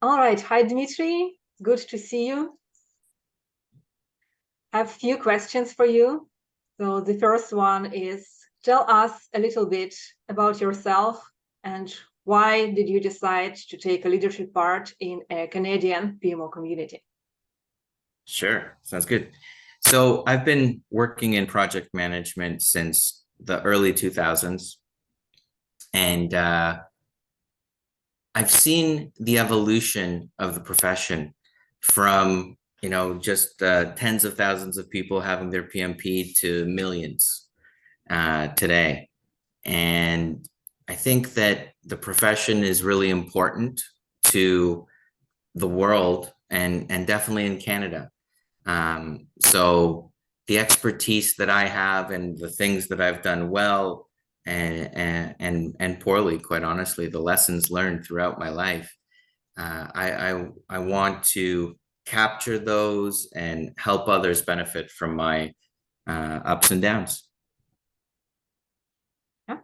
All right. Hi, Dimitry. Good to see you. I have a few questions for you. So the first one is, tell us a little bit about yourself and why did you decide to take a leadership part in a Canadian PMO community? Sure, sounds good. So I've been working in project management since the early 2000s, and I've seen the evolution of the profession from, just tens of thousands of people having their PMP to millions today. And I think that the profession is really important to the world and definitely in Canada. So the expertise that I have and the things that I've done well and poorly, quite honestly, the lessons learned throughout my life, I want to capture those and help others benefit from my ups and downs. Yeah.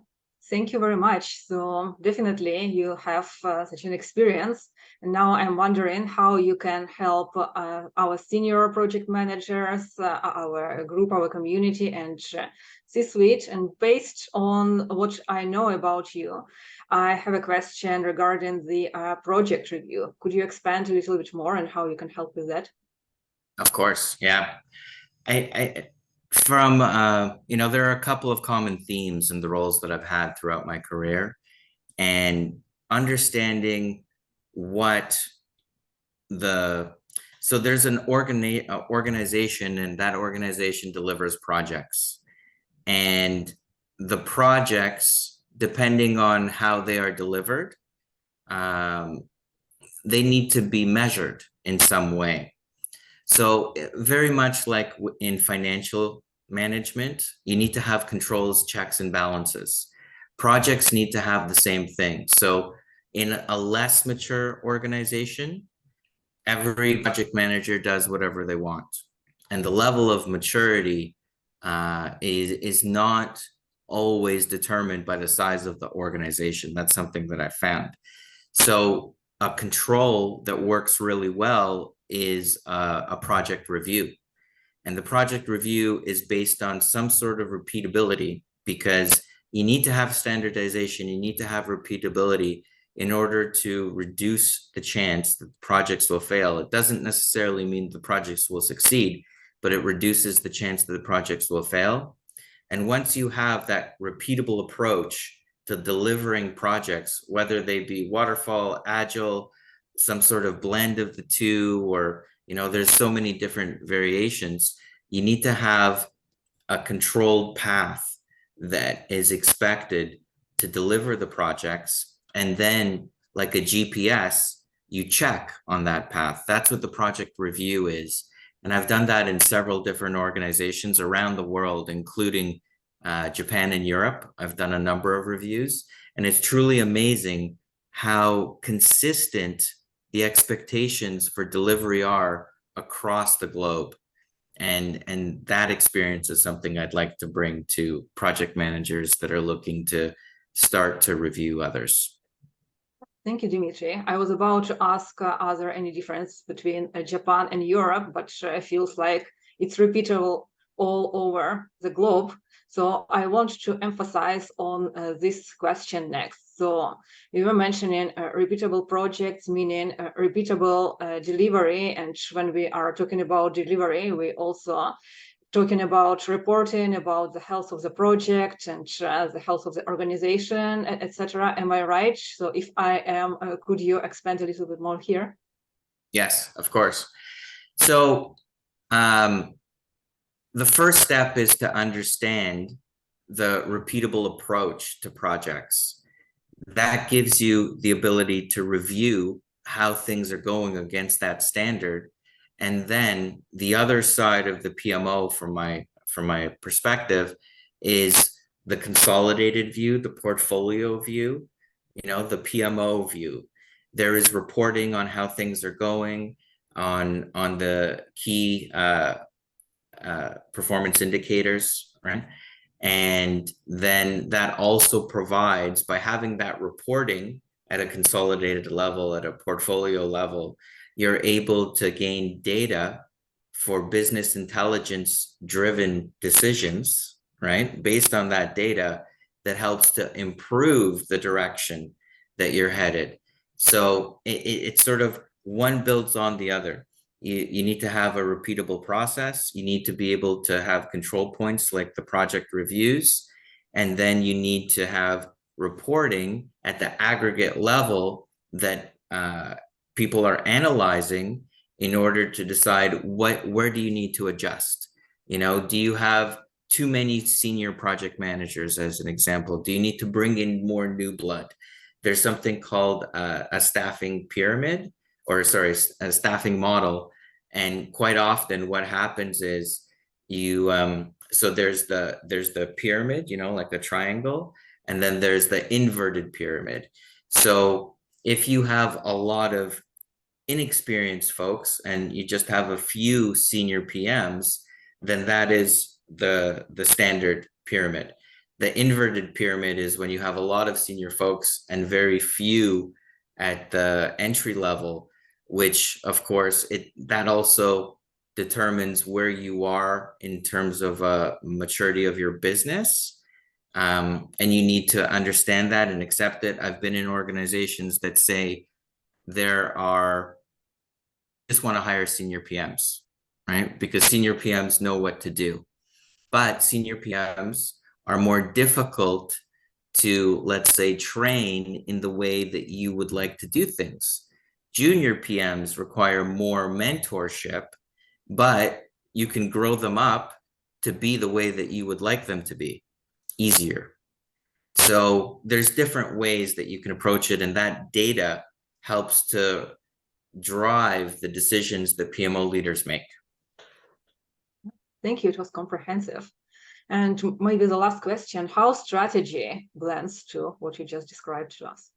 Thank you very much. So definitely you have such an experience. And now I'm wondering how you can help our senior project managers, our group, our community, and C-suite. And based on what I know about you, I have a question regarding the project review. Could you expand a little bit more on how you can help with that? Of course, yeah. I there are a couple of common themes in the roles that I've had throughout my career, and understanding what the so there's an organization, and that organization delivers projects, and the projects, depending on how they are delivered, um, they need to be measured in some way. So very much like in financial management, you need to have controls, checks, and balances. Projects need to have the same thing. So in a less mature organization, every project manager does whatever they want. And the level of maturity is not always determined by the size of the organization. That's something that I found. So a control that works really well is a project review. And the project review is based on some sort of repeatability, because you need to have standardization, you need to have repeatability in order to reduce the chance that projects will fail. It doesn't necessarily mean the projects will succeed, but it reduces the chance that the projects will fail. And once you have that repeatable approach to delivering projects, whether they be waterfall, agile, some sort of blend of the two, or, there's so many different variations, you need to have a controlled path that is expected to deliver the projects. And then, like a GPS, you check on that path. That's what the project review is. And I've done that in several different organizations around the world, including Japan and Europe. I've done a number of reviews, and it's truly amazing how consistent the expectations for delivery are across the globe. And that experience is something I'd like to bring to project managers that are looking to start to review others. Thank you, Dimitri. I was about to ask, are there any difference between Japan and Europe, but it feels like it's repeatable all over the globe. So I want to emphasize on this question next. So you were mentioning repeatable projects, meaning repeatable delivery. And when we are talking about delivery, we also talking about reporting about the health of the project and the health of the organization, etc. Am I right? So if I am, could you expand a little bit more here? Yes, of course. So the first step is to understand the repeatable approach to projects. That gives you the ability to review how things are going against that standard. And then the other side of the PMO, from my perspective, is the consolidated view, the portfolio view, the PMO view. There is reporting on how things are going, on the key performance indicators, right? And then that also provides, by having that reporting at a consolidated level, at a portfolio level, you're able to gain data for business intelligence driven decisions, right? Based on that data that helps to improve the direction that you're headed. So it's sort of one builds on the other. You need to have a repeatable process. You need to be able to have control points like the project reviews. And then you need to have reporting at the aggregate level that people are analyzing in order to decide where do you need to adjust. Do you have too many senior project managers, as an example? Do you need to bring in more new blood? There's something called a staffing pyramid, or sorry, a staffing model. And quite often what happens is you so there's the pyramid, like a triangle, and then there's the inverted pyramid. So if you have a lot of inexperienced folks and you just have a few senior PMs, then that is the standard pyramid. The inverted pyramid is when you have a lot of senior folks and very few at the entry level, which of course that also determines where you are in terms of maturity of your business. And you need to understand that and accept it. I've been in organizations that say just want to hire senior PMs, right? Because senior PMs know what to do. But senior PMs are more difficult to, let's say, train in the way that you would like to do things. Junior PMs require more mentorship, but you can grow them up to be the way that you would like them to be, easier. So there's different ways that you can approach it, and that data helps to drive the decisions that PMO leaders make. Thank you. It was comprehensive. And maybe the last question, how strategy blends to what you just described to us?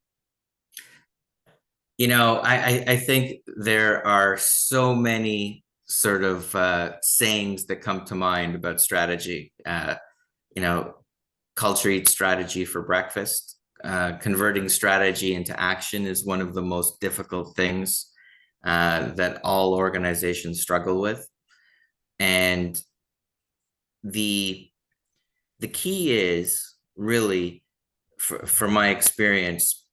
I think there are so many sort of sayings that come to mind about strategy. Culture eats strategy for breakfast. Converting strategy into action is one of the most difficult things that all organizations struggle with. And the key is really, from my experience,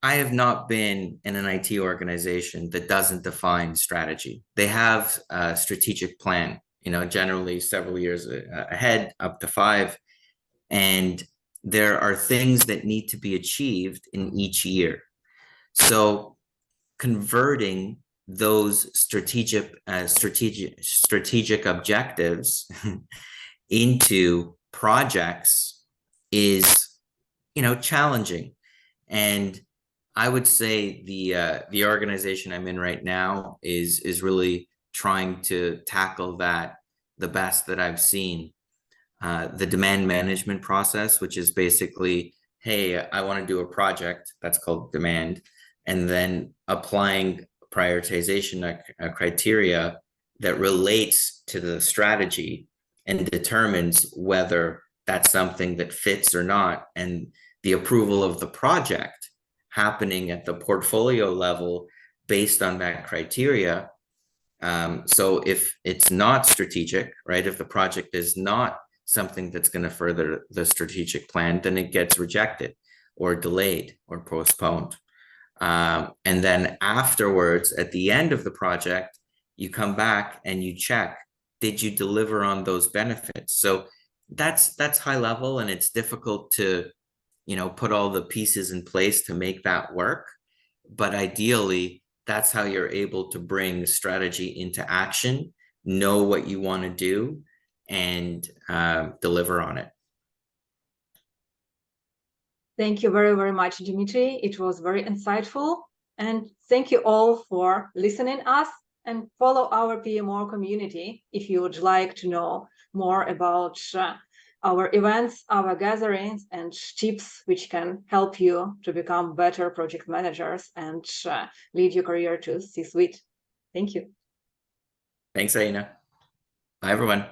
I have not been in an IT organization that doesn't define strategy. They have a strategic plan, generally several years ahead, up to 5. And there are things that need to be achieved in each year. So converting those strategic objectives into projects is, challenging. And I would say the organization I'm in right now is really trying to tackle that the best that I've seen. The demand management process, which is basically, hey, I want to do a project, that's called demand, and then applying prioritization criteria that relates to the strategy and determines whether that's something that fits or not, and the approval of the project happening at the portfolio level based on that criteria. So if it's not strategic, right, if the project is not something that's going to further the strategic plan, then it gets rejected or delayed or postponed. And then afterwards, at the end of the project, you come back and you check, did you deliver on those benefits? So that's high level, and it's difficult to, put all the pieces in place to make that work. But ideally, that's how you're able to bring strategy into action, know what you want to do, and deliver on it. Thank you very, very much, Dimitry. It was very insightful. And thank you all for listening us, and follow our PMO community if you would like to know more about our events, our gatherings, and tips which can help you to become better project managers and lead your career to C-suite. Thank you. Thanks, Aina. Bye, everyone.